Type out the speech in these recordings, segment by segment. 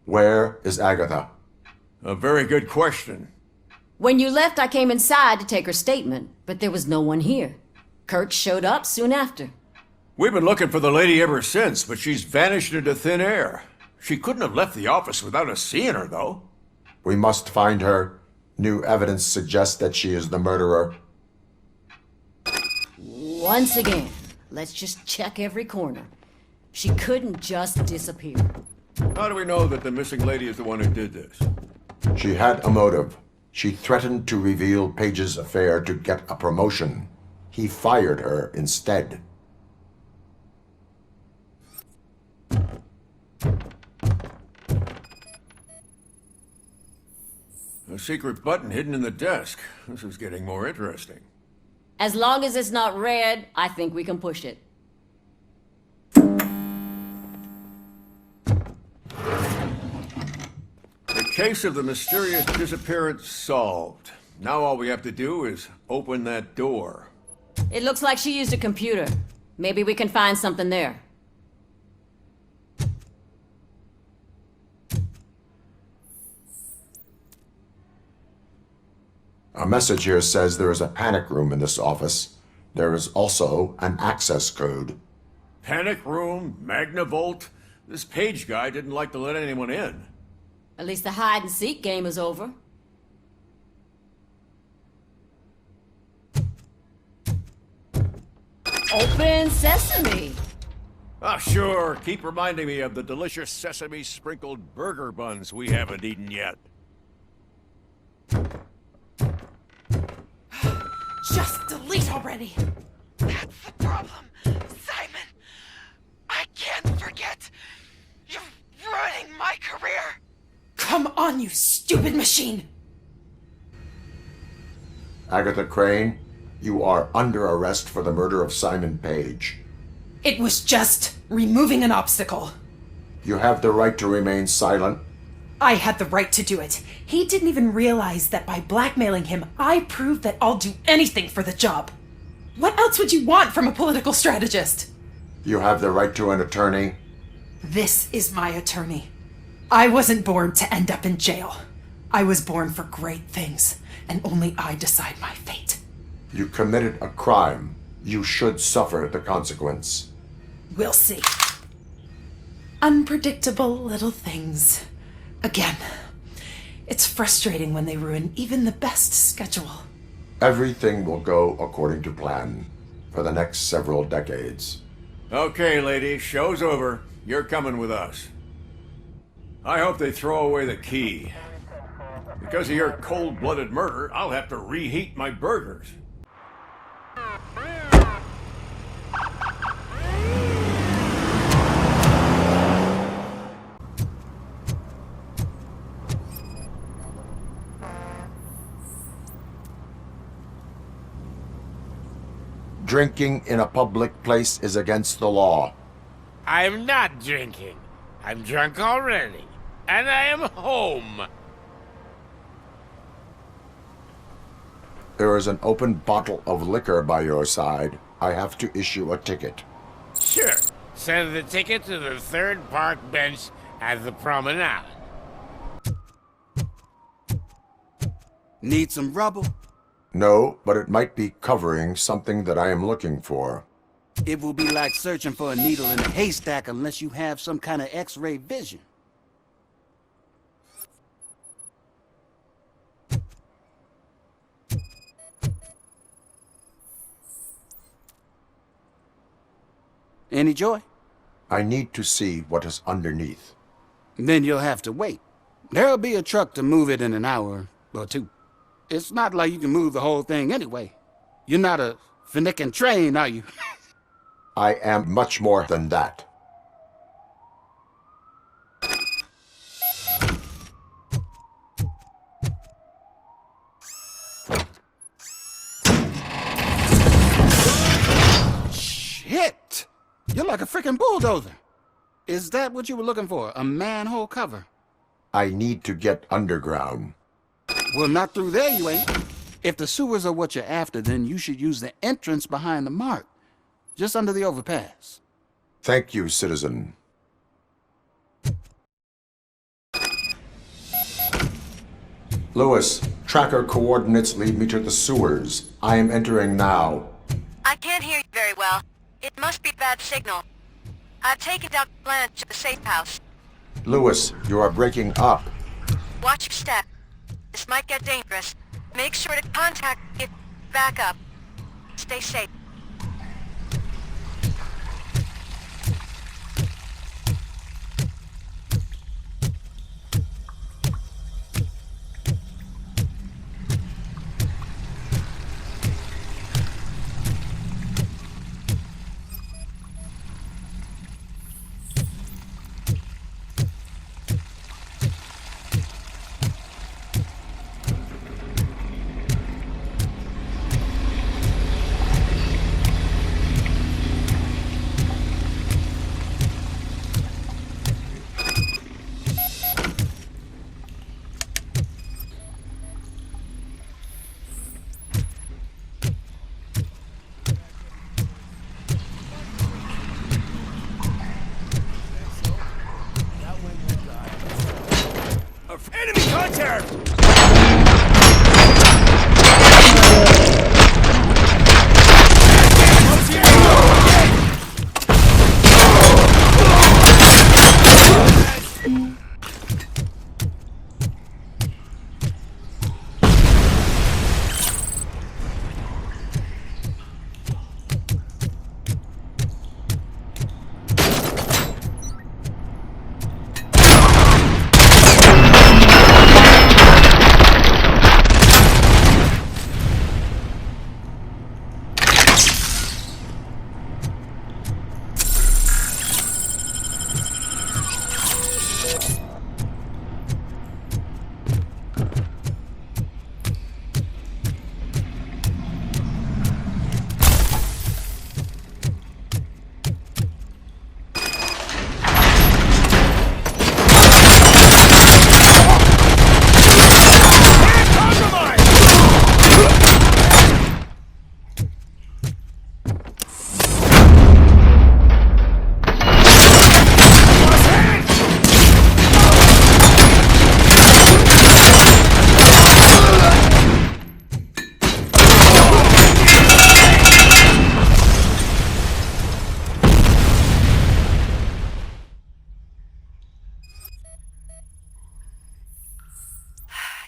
Where is Agatha? A very good question. When you left, I came inside to take her statement, but there was no one here. Kurt showed up soon after. We've been looking for the lady ever since, but she's vanished into thin air. She couldn't have left the office without us seeing her, though. We must find her. New evidence suggests that she is the murderer. Once again, let's just check every corner. She couldn't just disappear. How do we know that the missing lady is the one who did this? She had a motive. She threatened to reveal Page's affair to get a promotion. He fired her instead. A secret button hidden in the desk. This is getting more interesting. As long as it's not red, I think we can push it. The case of the mysterious disappearance solved. Now all we have to do is open that door. It looks like she used a computer. Maybe we can find something there. A message here says there is a panic room in this office. There is also an access code. Panic room, Magnavolt. This Page guy didn't like to let anyone in. At least the hide-and-seek game is over. Open sesame! Ah, sure. Keep reminding me of the delicious sesame-sprinkled burger buns we haven't eaten yet. Just delete already! That's the problem, Simon. I can't forget. You're ruining my career. Come on, you stupid machine! Agatha Crane, you are under arrest for the murder of Simon Page. It was just removing an obstacle. You have the right to remain silent. I had the right to do it. He didn't even realize that by blackmailing him, I proved that I'll do anything for the job. What else would you want from a political strategist? You have the right to an attorney. This is my attorney. I wasn't born to end up in jail. I was born for great things, and only I decide my fate. You committed a crime. You should suffer the consequence. We'll see. Unpredictable little things. Again, it's frustrating when they ruin even the best schedule. Everything will go according to plan for the next several decades. Okay, lady, show's over. You're coming with us. I hope they throw away the key. Because of your cold-blooded murder, I'll have to reheat my burgers. Drinking in a public place is against the law. I'm not drinking. I'm drunk already. And I am home. There is an open bottle of liquor by your side. I have to issue a ticket. Sure. Send the ticket to the third park bench at the promenade. Need some rubble? No, but it might be covering something that I am looking for. It will be like searching for a needle in a haystack unless you have some kind of X-ray vision. Any joy? I need to see what is underneath. Then you'll have to wait. There'll be a truck to move it in an hour or two. It's not like you can move the whole thing anyway. You're not a finicking train, are you? I am much more than that. Shit! You're like a freaking bulldozer. Is that what you were looking for? A manhole cover? I need to get underground. Well, not through there, you ain't. If the sewers are what you're after, then you should use the entrance behind the mark. Just under the overpass. Thank you, citizen. Lewis, tracker coordinates lead me to the sewers. I am entering now. I can't hear you very well. It must be bad signal. I've taken down Blanche to the safe house. Lewis, you are breaking up. Watch your step. This might get dangerous. Make sure to contact if back up. Stay safe. Enemy contact!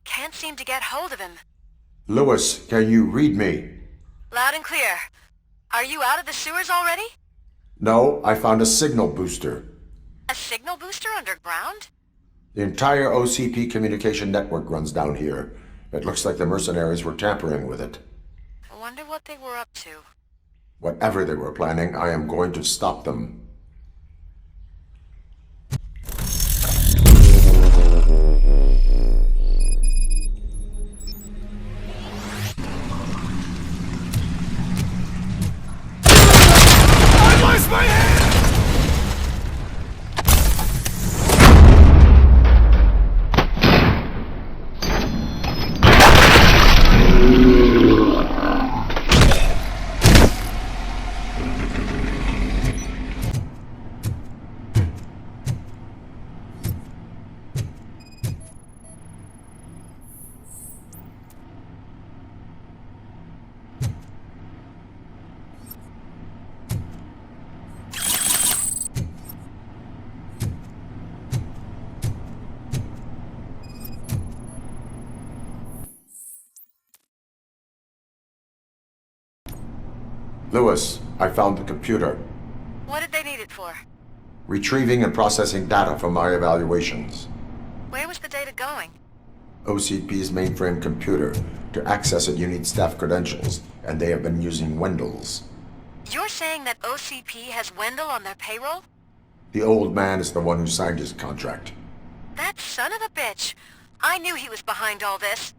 Can't seem to get hold of him. Lewis, can you read me? Loud and clear. Are you out of the sewers already? No, I found a signal booster. A signal booster underground? The entire OCP communication network runs down here. It looks like the mercenaries were tampering with it. I wonder what they were up to. Whatever they were planning, I am going to stop them. I lost my hand! Lewis, I found the computer. What did they need it for? Retrieving and processing data from my evaluations. Where was the data going? OCP's mainframe computer. To access it, you need staff credentials, and they have been using Wendell's. You're saying that OCP has Wendell on their payroll? The old man is the one who signed his contract. That son of a bitch! I knew he was behind all this.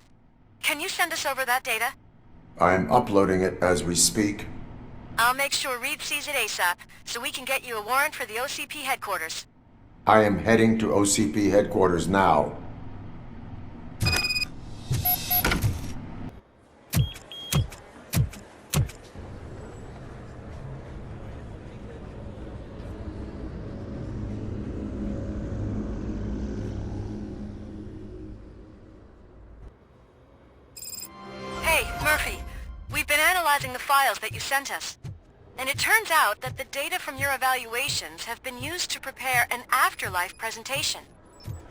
Can you send us over that data? I am uploading it as we speak. I'll make sure Reed sees it ASAP, so we can get you a warrant for the OCP headquarters. I am heading to OCP headquarters now. analyzing the files that you sent us. And it turns out that the data from your evaluations have been used to prepare an afterlife presentation.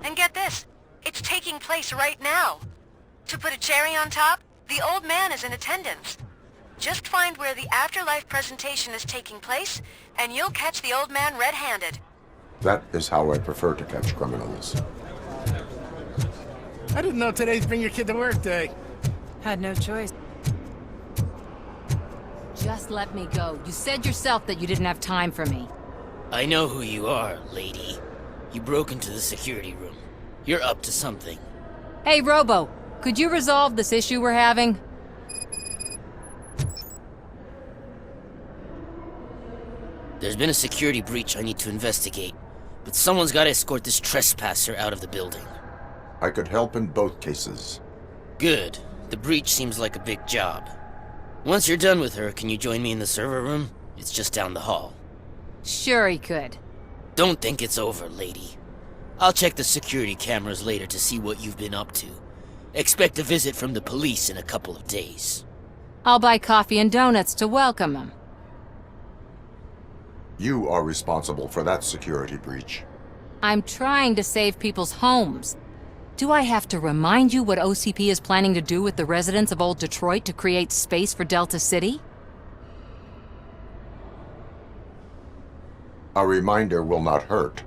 And get this, it's taking place right now. To put a cherry on top, the old man is in attendance. Just find where the afterlife presentation is taking place, and you'll catch the old man red-handed. That is how I prefer to catch criminals. I didn't know today's Bring Your Kid to Work Day. Had no choice. Just let me go. You said yourself that you didn't have time for me. I know who you are, lady. You broke into the security room. You're up to something. Hey, Robo, could you resolve this issue we're having? There's been a security breach I need to investigate, but someone's got to escort this trespasser out of the building. I could help in both cases. Good. The breach seems like a big job. Once you're done with her, can you join me in the server room? It's just down the hall. Sure he could. Don't think it's over, lady. I'll check the security cameras later to see what you've been up to. Expect a visit from the police in a couple of days. I'll buy coffee and donuts to welcome him. You are responsible for that security breach. I'm trying to save people's homes. Do I have to remind you what OCP is planning to do with the residents of Old Detroit to create space for Delta City? A reminder will not hurt.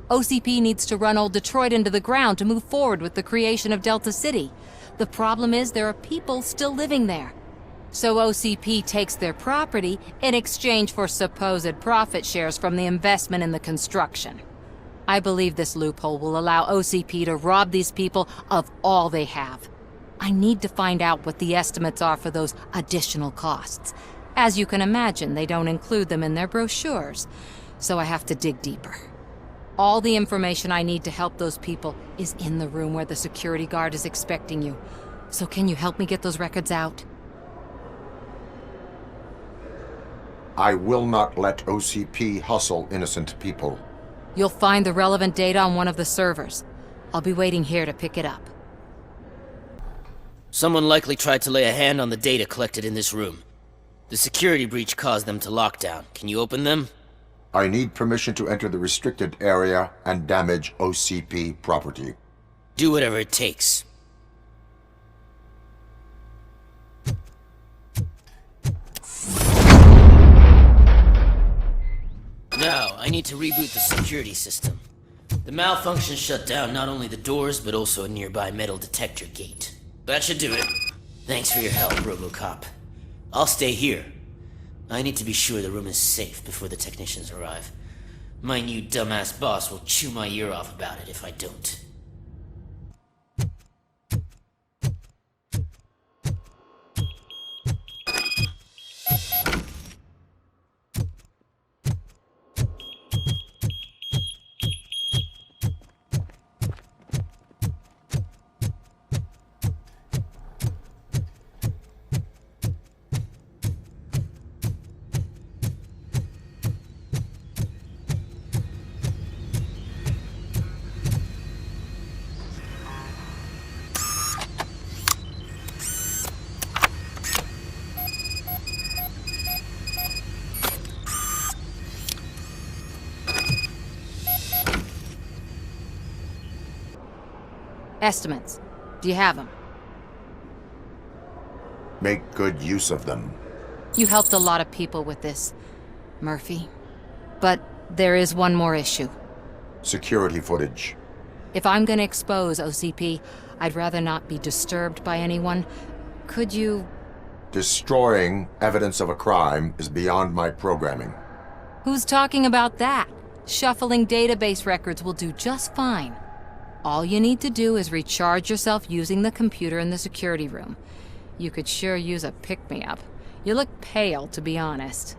OCP needs to run Old Detroit into the ground to move forward with the creation of Delta City. The problem is there are people still living there. So OCP takes their property in exchange for supposed profit shares from the investment in the construction. I believe this loophole will allow OCP to rob these people of all they have. I need to find out what the estimates are for those additional costs. As you can imagine, they don't include them in their brochures, so I have to dig deeper. All the information I need to help those people is in the room where the security guard is expecting you. So can you help me get those records out? I will not let OCP hustle innocent people. You'll find the relevant data on one of the servers. I'll be waiting here to pick it up. Someone likely tried to lay a hand on the data collected in this room. The security breach caused them to lock down. Can you open them? I need permission to enter the restricted area and damage OCP property. Do whatever it takes. Now, I need to reboot the security system. The malfunction shut down not only the doors, but also a nearby metal detector gate. That should do it. Thanks for your help, Robocop. I'll stay here. I need to be sure the room is safe before the technicians arrive. My new dumbass boss will chew my ear off about it if I don't. Estimates. Do you have them? Make good use of them. You helped a lot of people with this, Murphy. But there is one more issue. Security footage. If I'm gonna expose OCP, I'd rather not be disturbed by anyone. Could you... Destroying evidence of a crime is beyond my programming. Who's talking about that? Shuffling database records will do just fine. All you need to do is recharge yourself using the computer in the security room. You could sure use a pick-me-up. You look pale, to be honest.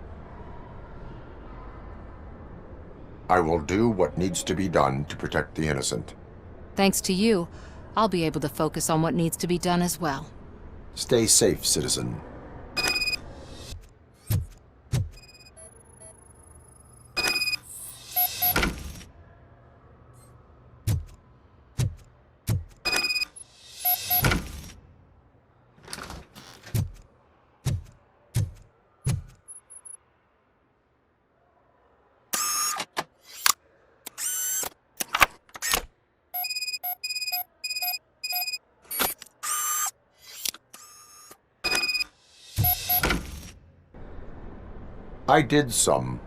I will do what needs to be done to protect the innocent. Thanks to you, I'll be able to focus on what needs to be done as well. Stay safe, citizen. I did some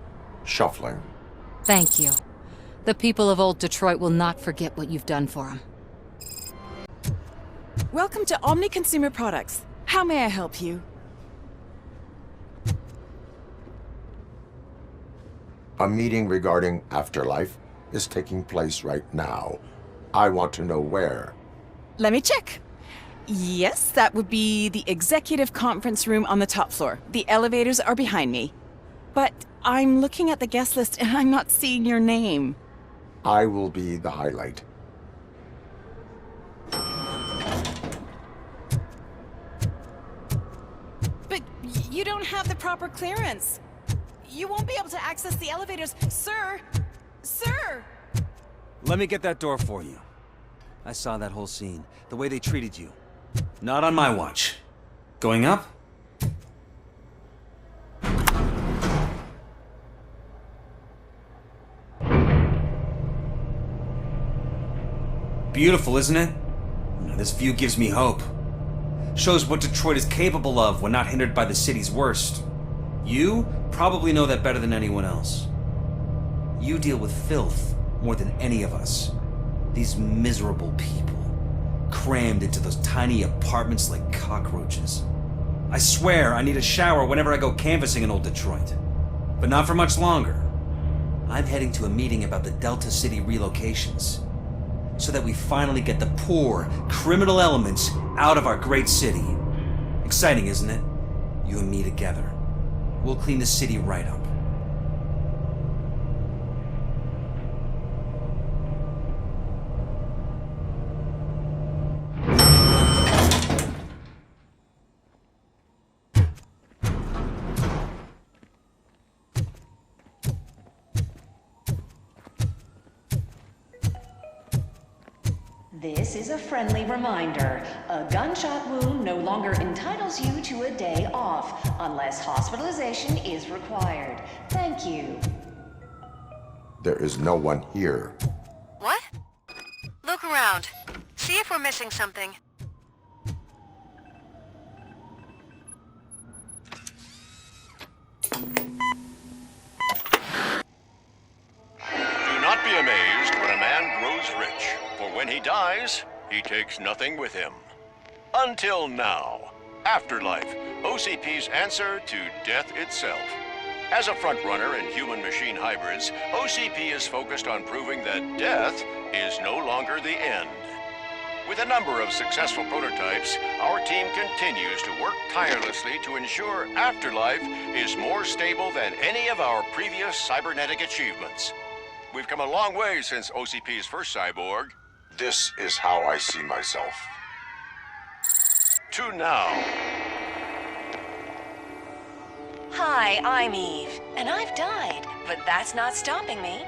shuffling. Thank you. The people of Old Detroit will not forget what you've done for them. Welcome to Omni Consumer Products. How may I help you? A meeting regarding afterlife is taking place right now. I want to know where. Let me check. Yes, that would be the executive conference room on the top floor. The elevators are behind me. But I'm looking at the guest list and I'm not seeing your name. I will be the highlight. But you don't have the proper clearance. You won't be able to access the elevators, sir! Sir! Let me get that door for you. I saw that whole scene, the way they treated you. Not on my watch. Going up? Beautiful, isn't it? This view gives me hope. Shows what Detroit is capable of when not hindered by the city's worst. You probably know that better than anyone else. You deal with filth more than any of us. These miserable people, crammed into those tiny apartments like cockroaches. I swear I need a shower whenever I go canvassing in Old Detroit. But not for much longer. I'm heading to a meeting about the Delta City relocations, so that we finally get the poor, criminal elements out of our great city. Exciting, isn't it? You and me together. We'll clean the city right up. This is a friendly reminder. A gunshot wound no longer entitles you to a day off, unless hospitalization is required. Thank you. There is no one here. What? Look around. See if we're missing something. Do not be amazed when a man grows rich, for when he dies, he takes nothing with him. Until now. Afterlife, OCP's answer to death itself. As a frontrunner in human-machine hybrids, OCP is focused on proving that death is no longer the end. With a number of successful prototypes, our team continues to work tirelessly to ensure Afterlife is more stable than any of our previous cybernetic achievements. We've come a long way since OCP's first cyborg. This is how I see myself. To now. Hi, I'm Eve, and I've died, but that's not stopping me.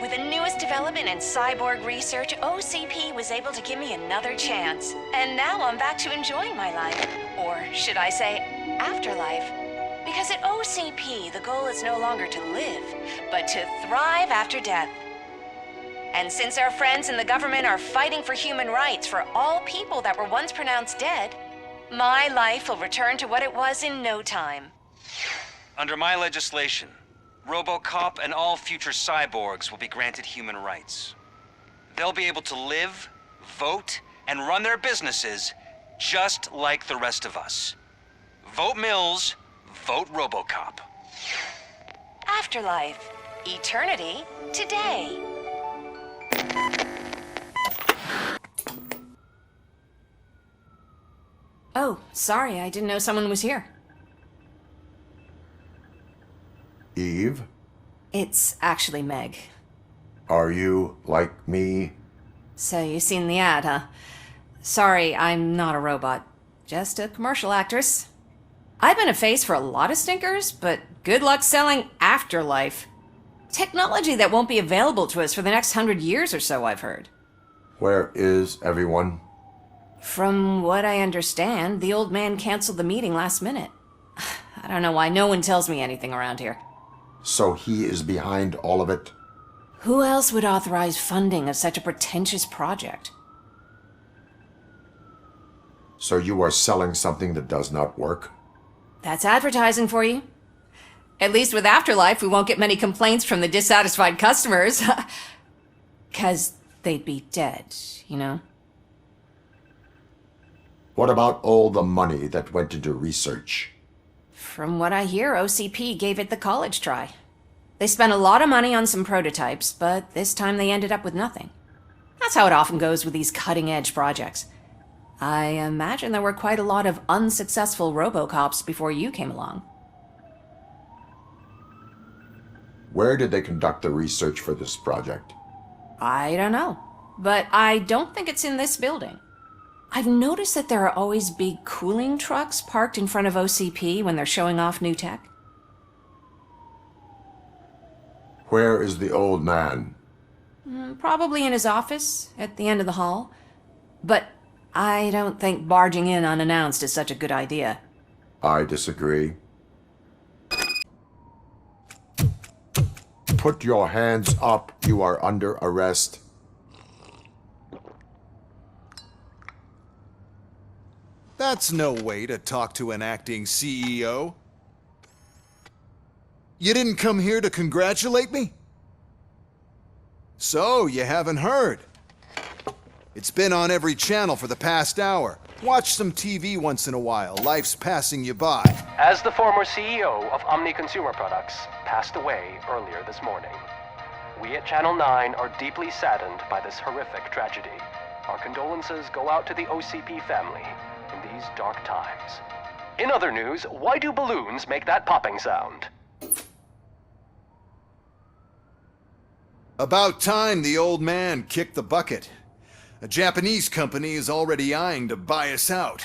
With the newest development in cyborg research, OCP was able to give me another chance. And now I'm back to enjoying my life. Or should I say, afterlife. Because at OCP, the goal is no longer to live, but to thrive after death. And since our friends in the government are fighting for human rights for all people that were once pronounced dead, my life will return to what it was in no time. Under my legislation, Robocop and all future cyborgs will be granted human rights. They'll be able to live, vote, and run their businesses just like the rest of us. Vote Mills, vote Robocop. Afterlife. Eternity. Today. Oh, sorry, I didn't know someone was here. Eve, It's actually Meg. are you like me? So you've seen the ad, huh? Sorry, I'm not a robot. Just a commercial actress. I've been a face for a lot of stinkers, but good luck selling Afterlife. Technology that won't be available to us for the next 100 years or so, I've heard. Where is everyone? From what I understand, the old man canceled the meeting last minute. I don't know why no one tells me anything around here. So he is behind all of it? Who else would authorize funding of such a pretentious project? So you are selling something that does not work? That's advertising for you. At least with Afterlife, we won't get many complaints from the dissatisfied customers. 'Cause they'd be dead, you know? What about all the money that went into research? From what I hear, OCP gave it the college try. They spent a lot of money on some prototypes, but this time they ended up with nothing. That's how it often goes with these cutting-edge projects. I imagine there were quite a lot of unsuccessful Robocops before you came along. Where did they conduct the research for this project? I don't know, but I don't think it's in this building. I've noticed that there are always big cooling trucks parked in front of OCP when they're showing off new tech. Where is the old man? Probably in his office, at the end of the hall. But I don't think barging in unannounced is such a good idea. I disagree. Put your hands up. You are under arrest. That's no way to talk to an acting CEO. You didn't come here to congratulate me? So, you haven't heard. It's been on every channel for the past hour. Watch some TV once in a while. Life's passing you by. As the former CEO of Omni Consumer Products passed away earlier this morning, we at Channel 9 are deeply saddened by this horrific tragedy. Our condolences go out to the OCP family in these dark times. In other news, why do balloons make that popping sound? About time the old man kicked the bucket. A Japanese company is already eyeing to buy us out.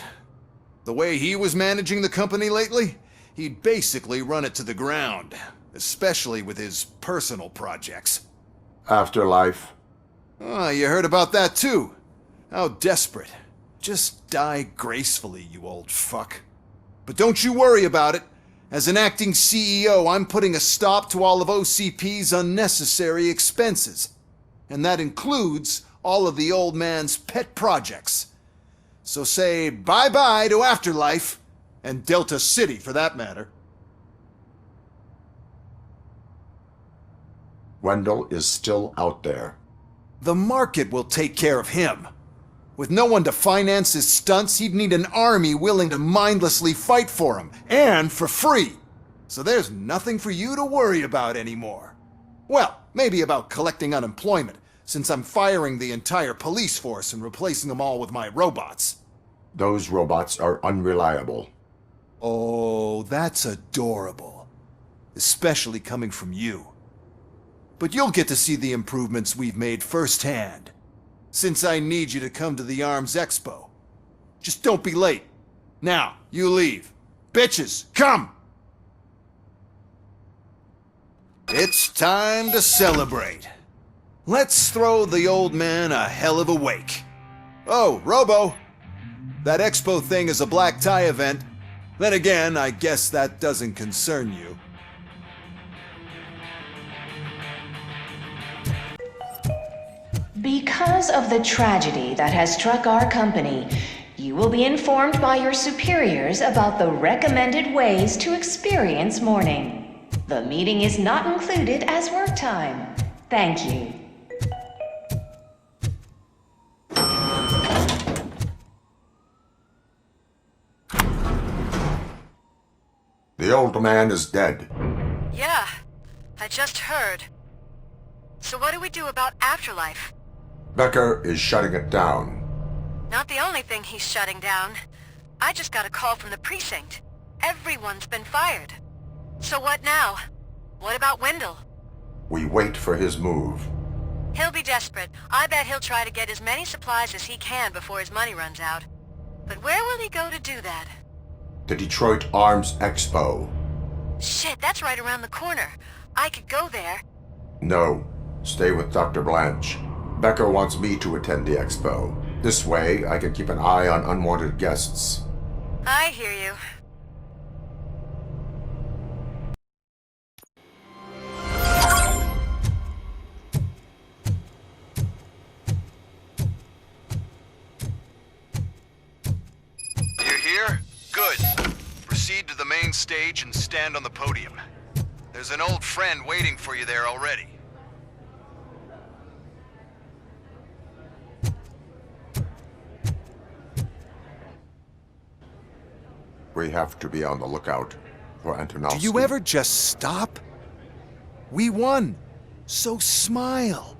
The way he was managing the company lately, he'd basically run it to the ground, especially with his personal projects. Afterlife. Oh, you heard about that too? How desperate. Just die gracefully, you old fuck. But don't you worry about it. As an acting CEO, I'm putting a stop to all of OCP's unnecessary expenses. And that includes all of the old man's pet projects. So say bye-bye to Afterlife, and Delta City for that matter. Wendell is still out there. The market will take care of him. With no one to finance his stunts, he'd need an army willing to mindlessly fight for him, and for free. So there's nothing for you to worry about anymore. Well, maybe about collecting unemployment, since I'm firing the entire police force and replacing them all with my robots. Those robots are unreliable. Oh, that's adorable. Especially coming from you. But you'll get to see the improvements we've made firsthand. Since I need you to come to the Arms Expo. Just don't be late. Now, you leave. Bitches, come! It's time to celebrate. Let's throw the old man a hell of a wake. Oh, Robo! That expo thing is a black tie event. Then again, I guess that doesn't concern you. Because of the tragedy that has struck our company, you will be informed by your superiors about the recommended ways to experience mourning. The meeting is not included as work time. Thank you. The old man is dead. Yeah, I just heard. So what do we do about Afterlife? Becker is shutting it down. Not the only thing he's shutting down. I just got a call from the precinct. Everyone's been fired. So what now? What about Wendell? We wait for his move. He'll be desperate. I bet he'll try to get as many supplies as he can before his money runs out. But where will he go to do that? The Detroit Arms Expo. Shit, that's right around the corner. I could go there. No, stay with Dr. Blanche. Becker wants me to attend the expo. This way, I can keep an eye on unwanted guests. I hear you. You here? Good. Proceed to the main stage and stand on the podium. There's an old friend waiting for you there already. We have to be on the lookout for Antonovsky. Do you ever just stop? We won, so smile.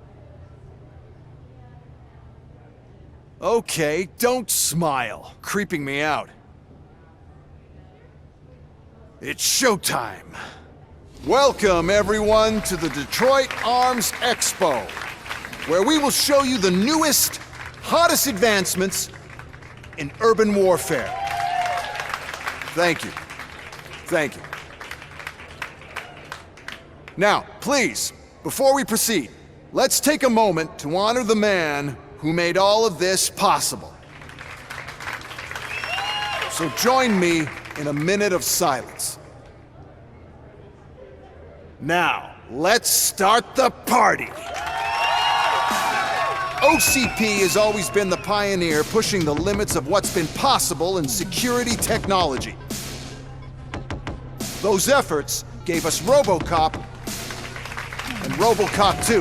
Okay, don't smile. Creeping me out. It's showtime. Welcome, everyone, to the Detroit Arms Expo, where we will show you the newest, hottest advancements in urban warfare. Thank you. Thank you. Now, please, before we proceed, let's take a moment to honor the man who made all of this possible. So join me in a minute of silence. Now, let's start the party! OCP has always been the pioneer pushing the limits of what's been possible in security technology. Those efforts gave us Robocop and Robocop 2.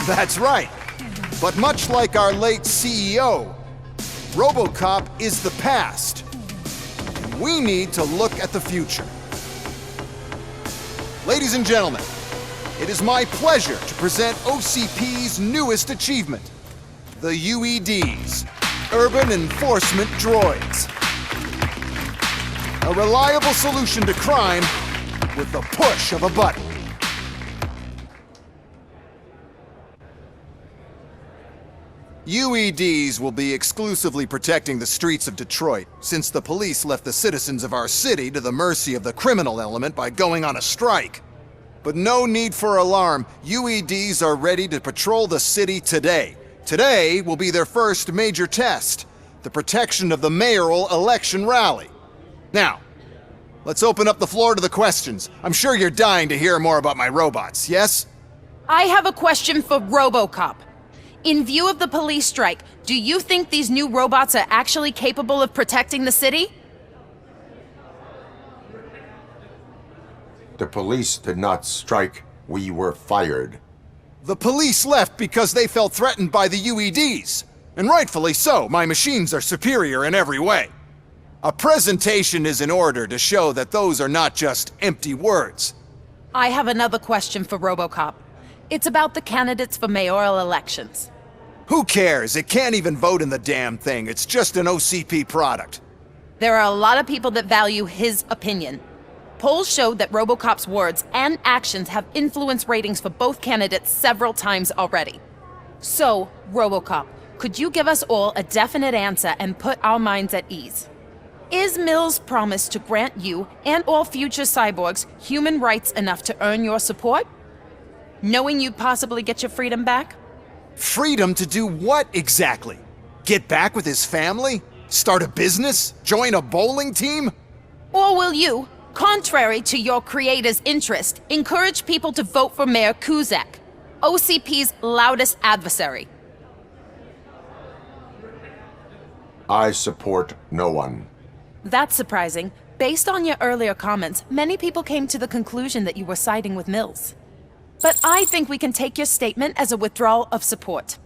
That's right. But much like our late CEO, Robocop is the past. And we need to look at the future. Ladies and gentlemen, it is my pleasure to present OCP's newest achievement, the UEDs, Urban Enforcement Droids. A reliable solution to crime with the push of a button. UEDs will be exclusively protecting the streets of Detroit, since the police left the citizens of our city to the mercy of the criminal element by going on a strike. But no need for alarm. UEDs are ready to patrol the city today. Today will be their first major test, the protection of the mayoral election rally. Now, let's open up the floor to the questions. I'm sure you're dying to hear more about my robots, yes? I have a question for Robocop. In view of the police strike, do you think these new robots are actually capable of protecting the city? The police did not strike. We were fired. The police left because they felt threatened by the UEDs. And rightfully so, my machines are superior in every way. A presentation is in order to show that those are not just empty words. I have another question for Robocop. It's about the candidates for mayoral elections. Who cares? It can't even vote in the damn thing. It's just an OCP product. There are a lot of people that value his opinion. Polls showed that Robocop's words and actions have influenced ratings for both candidates several times already. So, Robocop, could you give us all a definite answer and put our minds at ease? Is Mills' promise to grant you and all future cyborgs human rights enough to earn your support? Knowing you'd possibly get your freedom back? Freedom to do what exactly? Get back with his family? Start a business? Join a bowling team? Or will you, contrary to your creator's interest, encourage people to vote for Mayor Kuzak, OCP's loudest adversary? I support no one. That's surprising. Based on your earlier comments, many people came to the conclusion that you were siding with Mills. But I think we can take your statement as a withdrawal of support.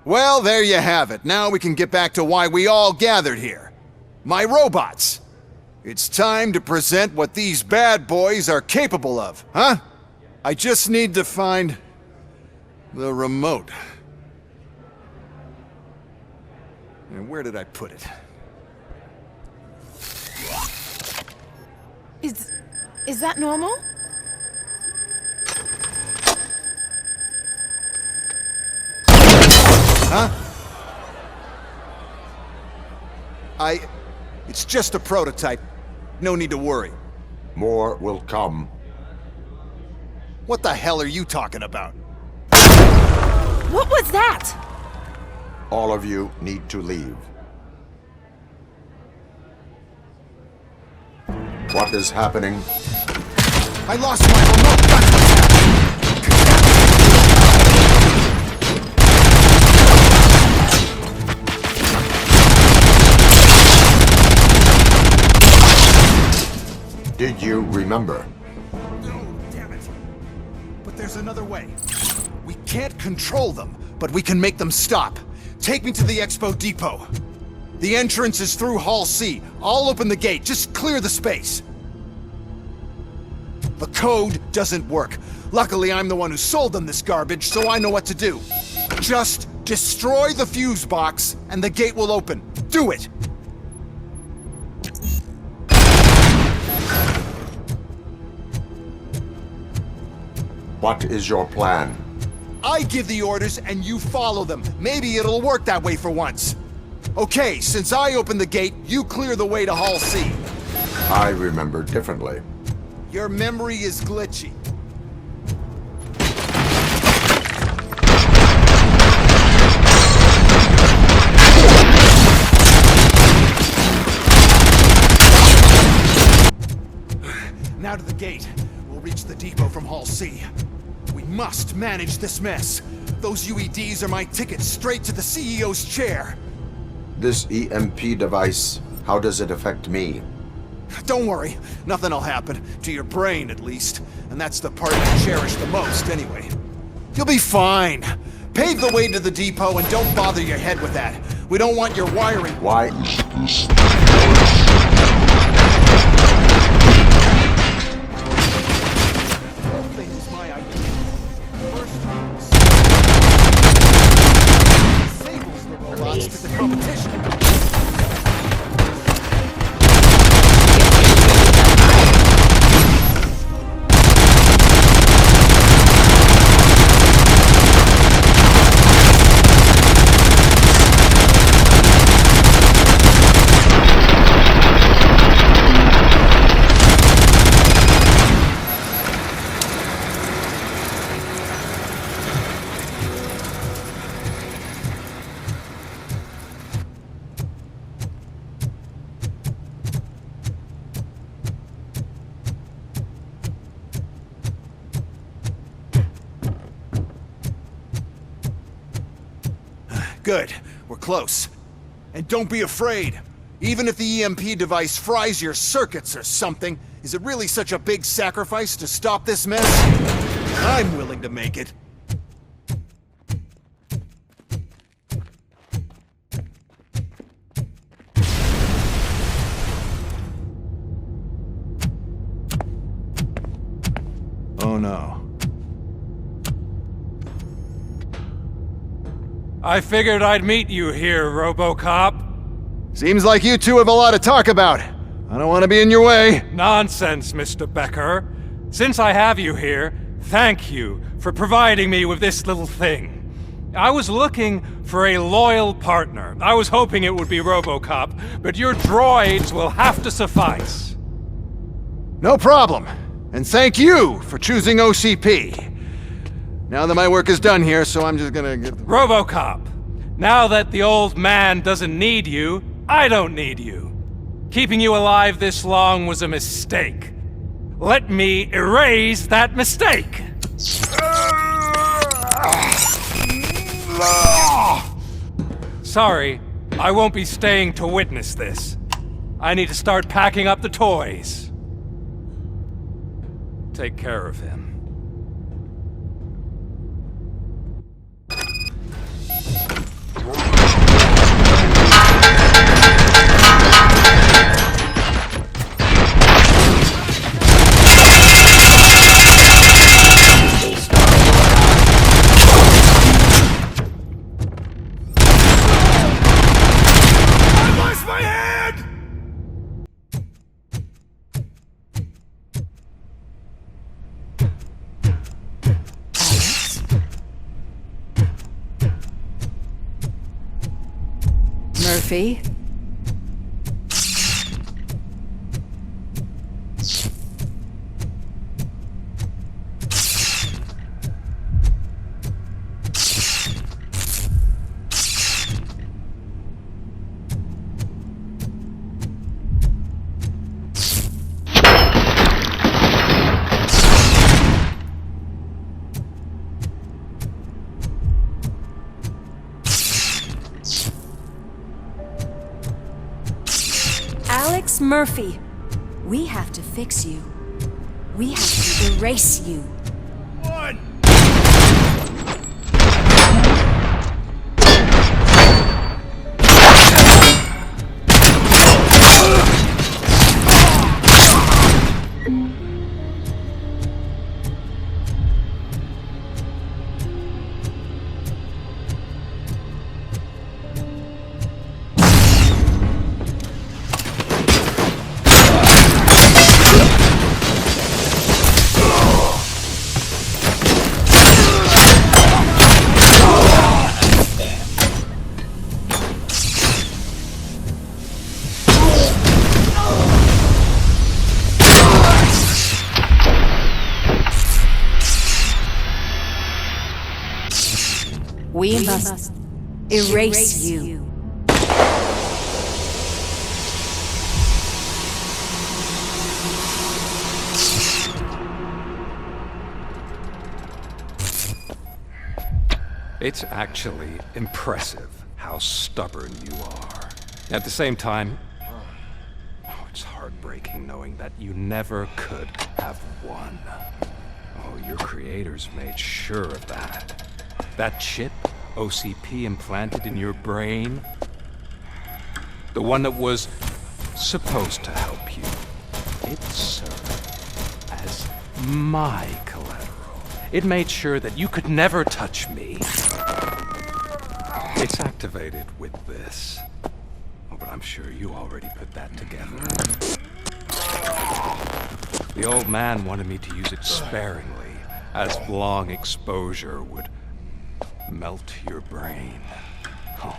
Well, there you have it. Now we can get back to why we all gathered here. My robots. It's time to present what these bad boys are capable of, huh? I just need to find the remote. And where did I put it? Is that normal? Huh? It's just a prototype. No need to worry. More will come. What the hell are you talking about? What was that? All of you need to leave. What is happening? I lost my remote. That's what's happening. did you remember? No, damn it. But there's another way. We can't control them, but we can make them stop. Take me to the Expo Depot. The entrance is through Hall C. I'll open the gate. Just clear the space. The code doesn't work. Luckily, I'm the one who sold them this garbage, so I know what to do. Just destroy the fuse box, and the gate will open. Do it! What is your plan? I give the orders, and you follow them. Maybe it'll work that way for once. Okay, since I opened the gate, you clear the way to Hall C. I remember differently. Your memory is glitchy. Now to the gate. We'll reach the depot from Hall C. We must manage this mess. Those UEDs are my ticket straight to the CEO's chair. This EMP device, how does it affect me? Don't worry, nothing'll happen. To your brain, at least. And that's the part I cherish the most, anyway. You'll be fine. Pave the way to the depot and don't bother your head with that. We don't want your wiring. Why? Thing's my idea. First, disables the robots to the competition. Good. We're close. And don't be afraid. Even if the EMP device fries your circuits or something, is it really such a big sacrifice to stop this mess? I'm willing to make it. Oh no. I figured I'd meet you here, Robocop. Seems like you two have a lot to talk about. I don't want to be in your way. Nonsense, Mr. Becker. Since I have you here, thank you for providing me with this little thing. I was looking for a loyal partner. I was hoping it would be Robocop, but your droids will have to suffice. No problem. And thank you for choosing OCP. Now that my work is done here, so I'm just gonna get... Robocop, now that the old man doesn't need you, I don't need you. Keeping you alive this long was a mistake. Let me erase that mistake! Sorry, I won't be staying to witness this. I need to start packing up the toys. Take care of him. Murphy? Alex Murphy, we have to fix you. We have to erase you. What? We must erase you. It's actually impressive how stubborn you are. At the same time, it's heartbreaking knowing that you never could have won. Oh, your creators made sure of that. That chip OCP implanted in your brain, the one that was supposed to help you, it served as my collateral. It made sure that you could never touch me. It's activated with this. Oh, but I'm sure you already put that together. The old man wanted me to use it sparingly, as long exposure would melt your brain. Oh,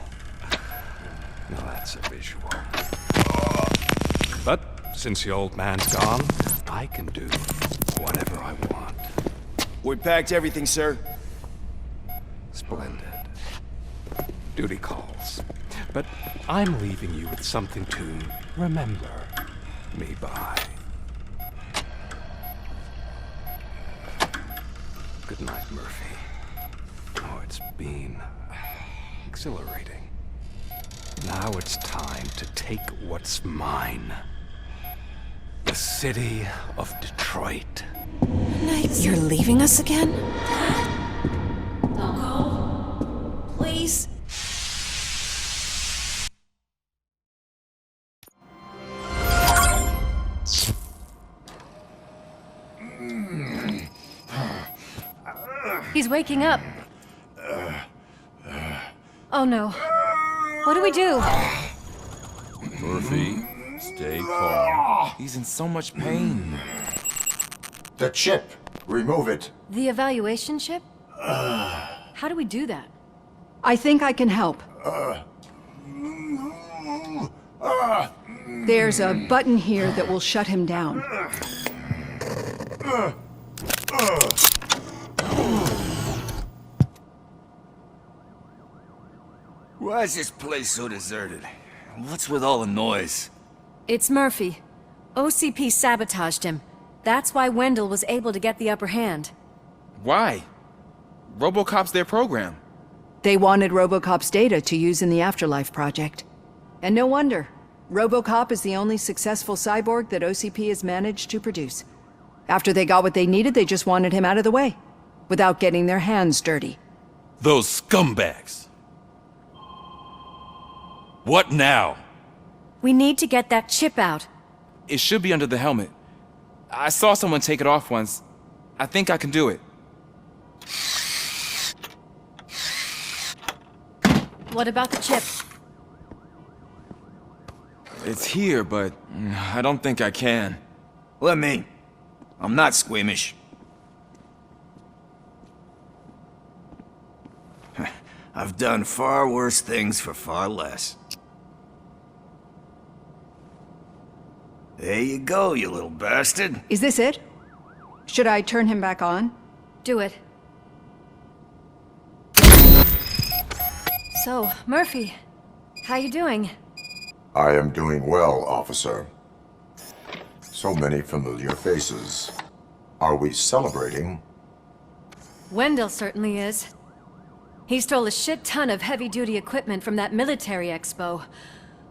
now that's a visual. But since the old man's gone, I can do whatever I want. We packed everything, sir. Splendid. Duty calls. But I'm leaving you with something to remember me by. Good night, Murphy. Oh, it's been exhilarating. Now it's time to take what's mine. The city of Detroit. You're leaving us again? Don't go. Please. He's waking up. Oh no. What do we do? Murphy, stay calm. He's in so much pain. The chip. Remove it. The evaluation chip? How do we do that? I think I can help. There's a button here that will shut him down. Why is this place so deserted? What's with all the noise? It's Murphy. OCP sabotaged him. That's why Wendell was able to get the upper hand. Why? Robocop's their program. They wanted Robocop's data to use in the Afterlife project. And no wonder. Robocop is the only successful cyborg that OCP has managed to produce. After they got what they needed, they just wanted him out of the way, without getting their hands dirty. Those scumbags. What now? We need to get that chip out. It should be under the helmet. I saw someone take it off once. I think I can do it. What about the chip? It's here, but I don't think I can. Let me. I'm not squeamish. I've done far worse things for far less. There you go, you little bastard. Is this it? Should I turn him back on? Do it. So, Murphy, how you doing? I am doing well, officer. So many familiar faces. Are we celebrating? Wendell certainly is. He stole a shit ton of heavy-duty equipment from that military expo.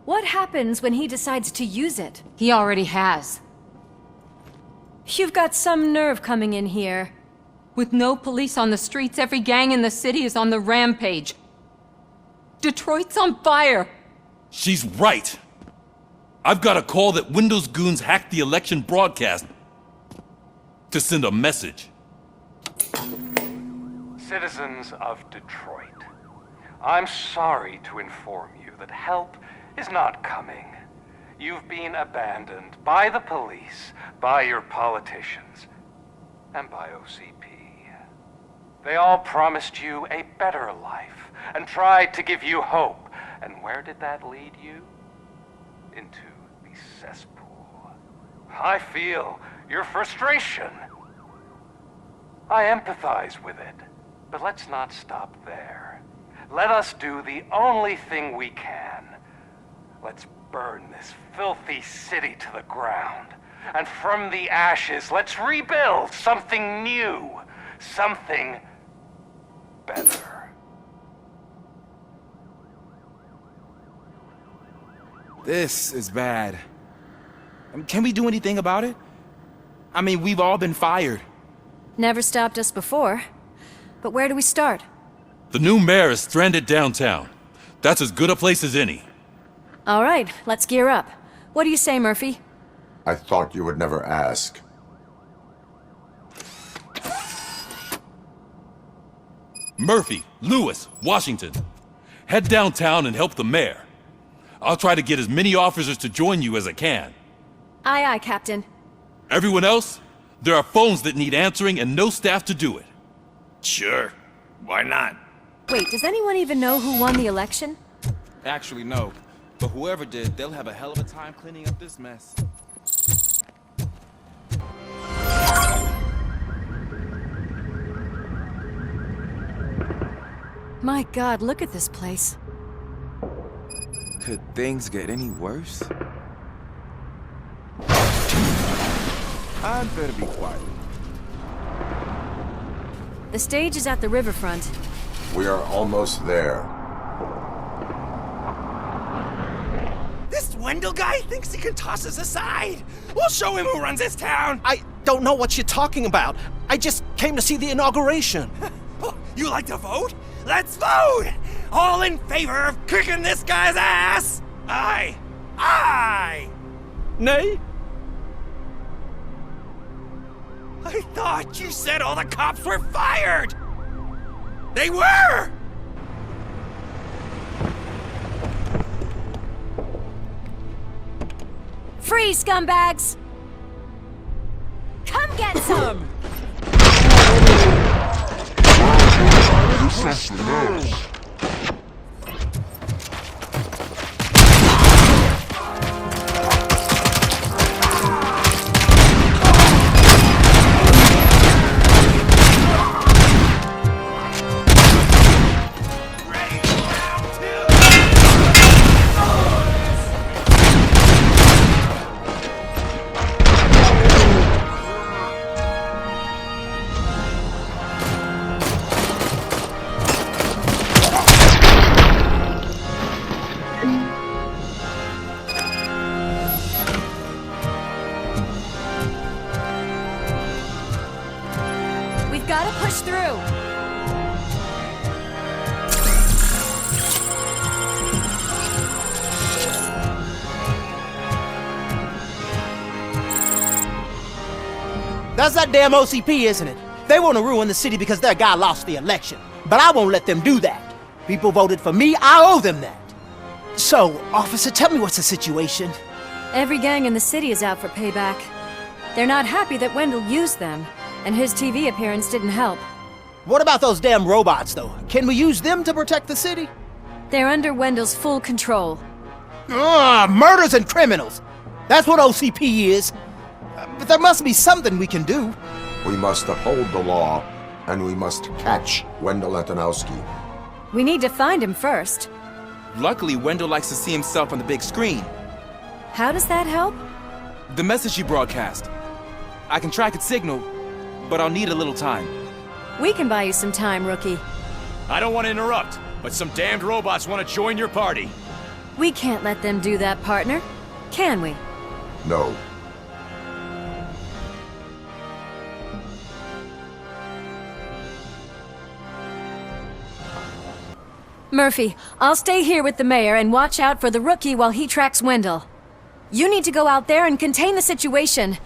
What happens when he decides to use it? He already has. You've got some nerve coming in here. With no police on the streets, every gang in the city is on the rampage. Detroit's on fire! She's right! I've got a call that Windows goons hacked the election broadcast to send a message. Citizens of Detroit, I'm sorry to inform you that help is not coming. You've been abandoned by the police, by your politicians, and by OCP. They all promised you a better life and tried to give you hope. And where did that lead you? Into the cesspool. I feel your frustration. I empathize with it, but let's not stop there. Let us do the only thing we can. Let's burn this filthy city to the ground. And from the ashes, let's rebuild something new. Something better. This is bad. Can we do anything about it? I mean, we've all been fired. Never stopped us before. But where do we start? The new mayor is stranded downtown. That's as good a place as any. All right, let's gear up. What do you say, Murphy? I thought you would never ask. Murphy, Lewis, Washington. Head downtown and help the mayor. I'll try to get as many officers to join you as I can. Aye, aye, Captain. Everyone else? There are phones that need answering and no staff to do it. Sure. Why not? Wait, does anyone even know who won the election? Actually, no. But whoever did, they'll have a hell of a time cleaning up this mess. My God, look at this place. Could things get any worse? I'd better be quiet. The stage is at the riverfront. We are almost there. This Wendell guy thinks he can toss us aside. We'll show him who runs this town. I don't know what you're talking about. I just came to see the inauguration. Oh, you like to vote? Let's vote! All in favor of kicking this guy's ass? Aye. Aye! Nay? I thought you said all the cops were fired! They were! Freeze, scumbags! Come get some! We've got to push through. That's that damn OCP, isn't it? They want to ruin the city because their guy lost the election. But I won't let them do that. People voted for me, I owe them that. So, officer, tell me what's the situation. Every gang in the city is out for payback. They're not happy that Wendell used them, and his TV appearance didn't help. What about those damn robots, though? Can we use them to protect the city? They're under Wendell's full control. Murders and criminals. That's what OCP is. But there must be something we can do. We must uphold the law, and we must catch Wendell Antonowski. We need to find him first. Luckily, Wendell likes to see himself on the big screen. How does that help? The message you broadcast. I can track its signal, but I'll need a little time. We can buy you some time, rookie. I don't want to interrupt, but some damned robots want to join your party. We can't let them do that, partner. Can we? No. Murphy, I'll stay here with the mayor and watch out for the rookie while he tracks Wendell. You need to go out there and contain the situation.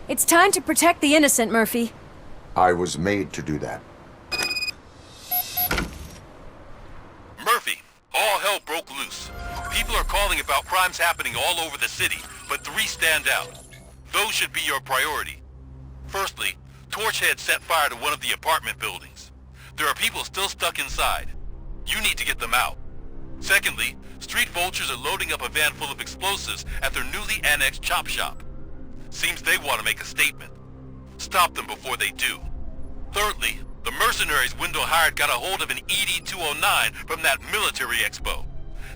It's time to protect the innocent, Murphy. I was made to do that. Murphy, all hell broke loose. People are calling about crimes happening all over the city, but 3 stand out. Those should be your priority. Firstly, Torchhead set fire to one of the apartment buildings. There are people still stuck inside. You need to get them out. Secondly, street vultures are loading up a van full of explosives at their newly annexed chop shop. Seems they want to make a statement. Stop them before they do. Thirdly, the mercenaries Wendell hired got a hold of an ED-209 from that military expo.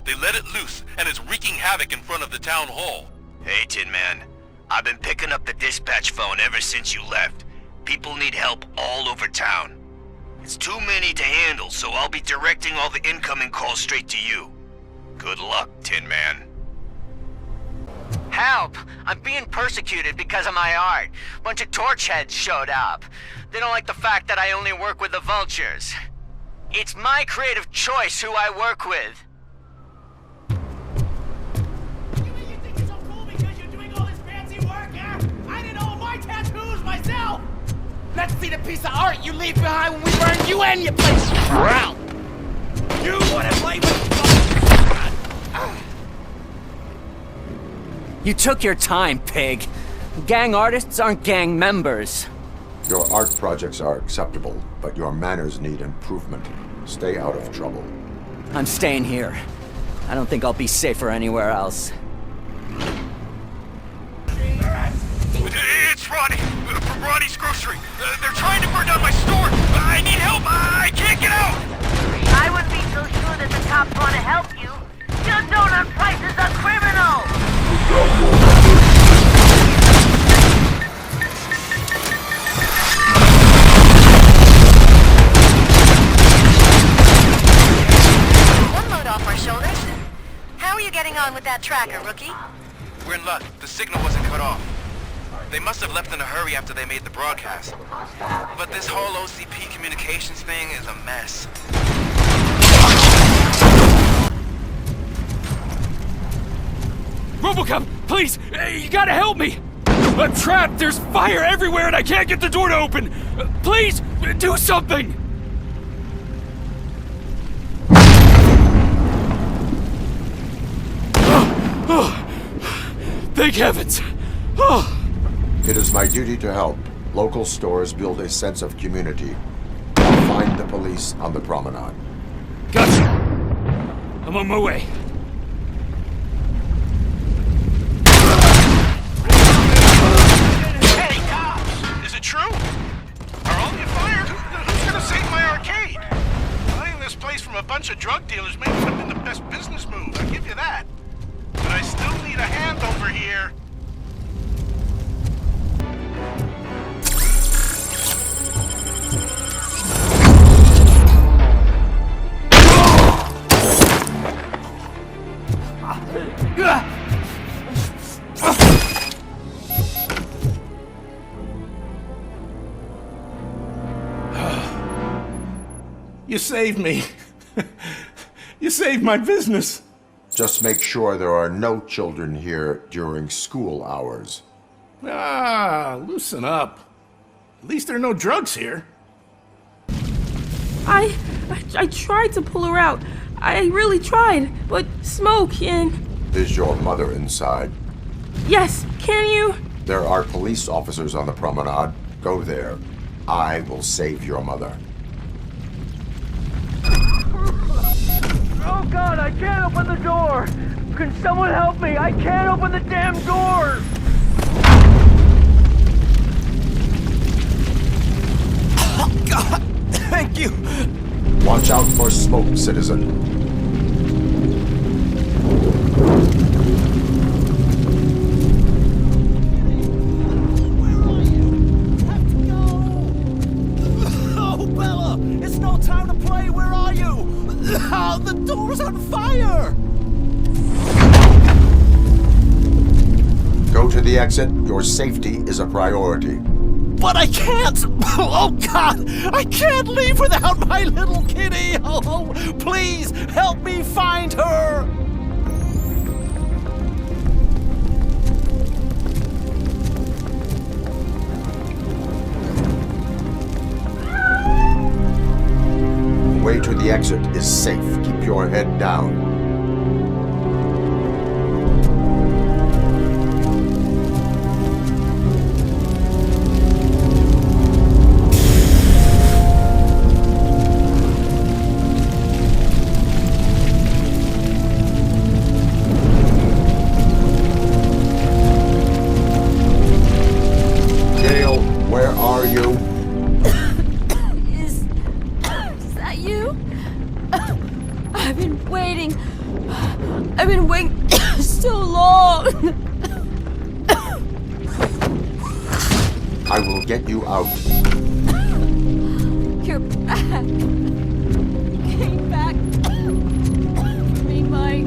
They let it loose and is wreaking havoc in front of the town hall. Hey, Tin Man. I've been picking up the dispatch phone ever since you left. People need help all over town. It's too many to handle, so I'll be directing all the incoming calls straight to you. Good luck, Tin Man. Help! I'm being persecuted because of my art. Bunch of torchheads showed up. They don't like the fact that I only work with the vultures. It's my creative choice who I work with. Myself! Let's see the piece of art you leave behind when we burn you and your place to the ground! You wanna play with... You took your time, pig. Gang artists aren't gang members. Your art projects are acceptable, but your manners need improvement. Stay out of trouble. I'm staying here. I don't think I'll be safer anywhere else. It's Ronnie, from Ronnie's Grocery. They're trying to burn down my store. I need help. I can't get out. I wouldn't be so sure that the cops want to help you. Your donut price is a criminal. One load off our shoulders. How are you getting on with that tracker, rookie? We're in luck. The signal wasn't cut off. They must have left in a hurry after they made the broadcast. But this whole OCP communications thing is a mess. Robocop, please! You gotta help me! I'm trapped! There's fire everywhere and I can't get the door to open! Please, do something! Thank heavens! It is my duty to help. Local stores build a sense of community. I'll find the police on the promenade. Gotcha! I'm on my way. Hey, cops! Is it true? Are all you fired? Who's gonna save my arcade? Buying this place from a bunch of drug dealers may have been the best business move, I'll give you that. But I still need a hand over here. You saved me. You saved my business. Just make sure there are no children here during school hours. Ah, loosen up. At least there are no drugs here. I tried to pull her out. I really tried, but smoke and... Is your mother inside? Yes, can you? There are police officers on the promenade. Go there. I will save your mother. Oh God, I can't open the door! Can someone help me? I can't open the damn door! Oh God, thank you! Watch out for smoke, citizen. Oh, Bella! It's no time to play! Where are you? Oh, the door's on fire! Go to the exit. Your safety is a priority. But I can't! Oh God! I can't leave without my little kitty! Oh Oh, please help me find her! The way to the exit is safe. Keep your head down. Where are you? Is that you? I've been waiting. I've been waiting so long. I will get you out. You're back. You came back for me, Mike.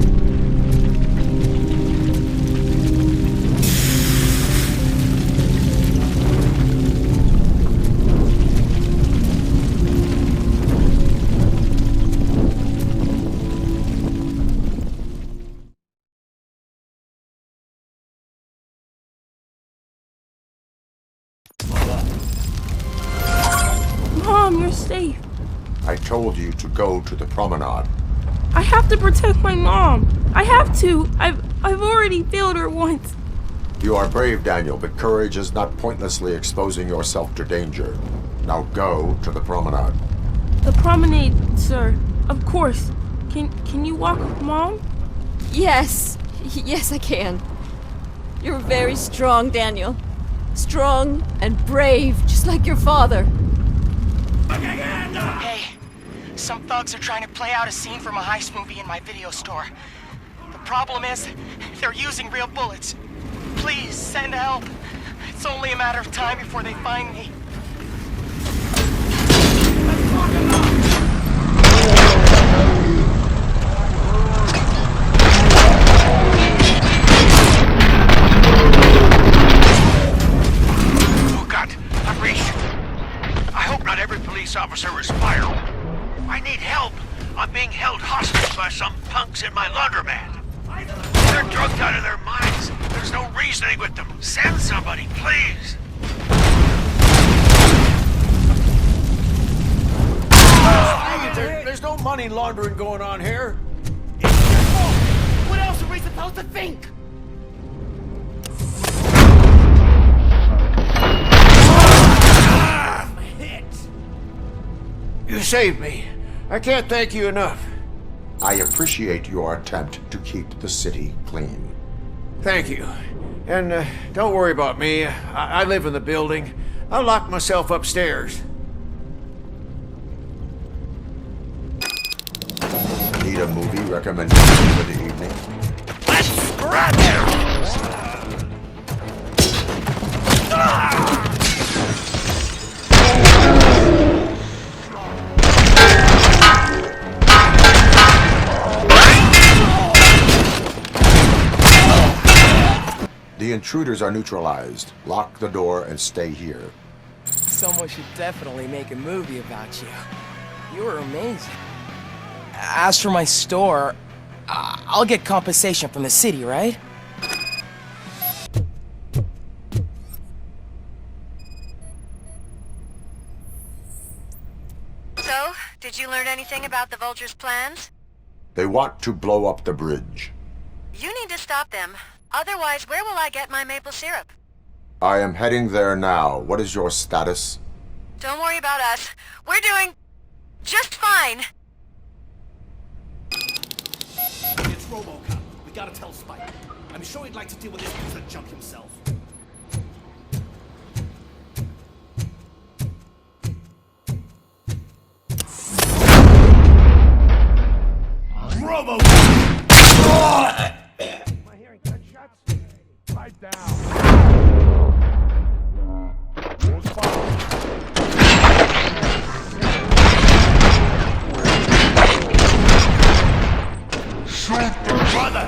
Mom, you're safe. I told you to go to the promenade. I have to protect my mom. I have to. I've already failed her once. You are brave, Daniel, but courage is not pointlessly exposing yourself to danger. Now go to the promenade. The promenade, sir. Of course. Can you walk, Mom? Yes. Yes, I can. You're very strong, Daniel. Strong and brave, just like your father. Hey, some thugs are trying to play out a scene from a heist movie in my video store. The problem is, they're using real bullets. Please, send help. It's only a matter of time before they find me. Oh God, I'm reached. I hope not every police officer is fired. I need help. I'm being held hostage by some punks in my laundromat. They're drugged out of their minds. There's no reasoning with them. Send somebody, please. There's no money laundering going on here. What else are we supposed to think? You saved me. I can't thank you enough. I appreciate your attempt to keep the city clean. Thank you. And don't worry about me. I live in the building. I'll lock myself upstairs. Need a movie recommendation for the evening? Let's scratch him! The intruders are neutralized. Lock the door and stay here. Someone should definitely make a movie about you. You were amazing. As for my store, I'll get compensation from the city, right? So, did you learn anything about the Vulture's plans? They want to blow up the bridge. You need to stop them. Otherwise, where will I get my maple syrup? I am heading there now. What is your status? Don't worry about us. We're doing just fine. It's Robocop. We gotta tell Spike. I'm sure he'd like to deal with this piece of junk himself. Robocop! Am I hearing gunshots? Pipe down. Who's following? Shoot the brother!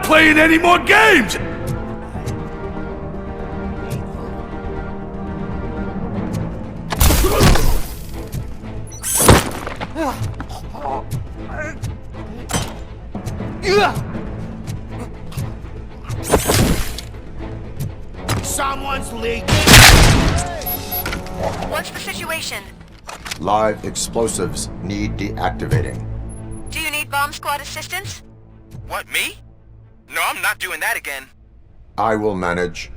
playing any more games! Someone's leaking! What's the situation? Live explosives need deactivating. Do you need bomb squad assistance? What, me? No, I'm not doing that again. I will manage.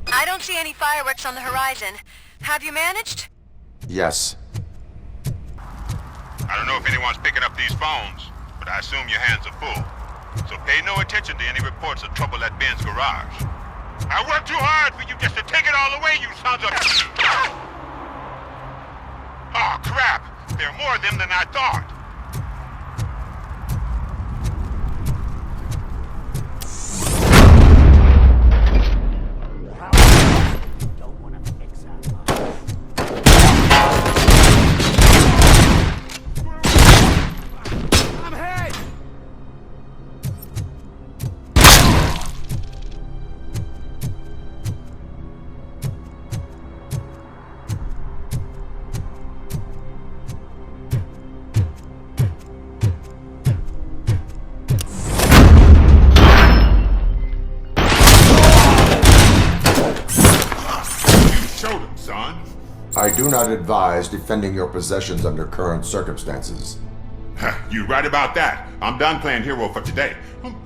I don't see any fireworks on the horizon. Have you managed? Yes. I don't know if anyone's picking up these phones, but I assume your hands are full. So pay no attention to any reports of trouble at Ben's garage. I worked too hard for you just to take it all away, you sons of... Oh, crap! There are more of them than I thought. I do not advise defending your possessions under current circumstances. You right about that. I'm done playing hero for today.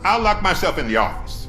I'll lock myself in the office.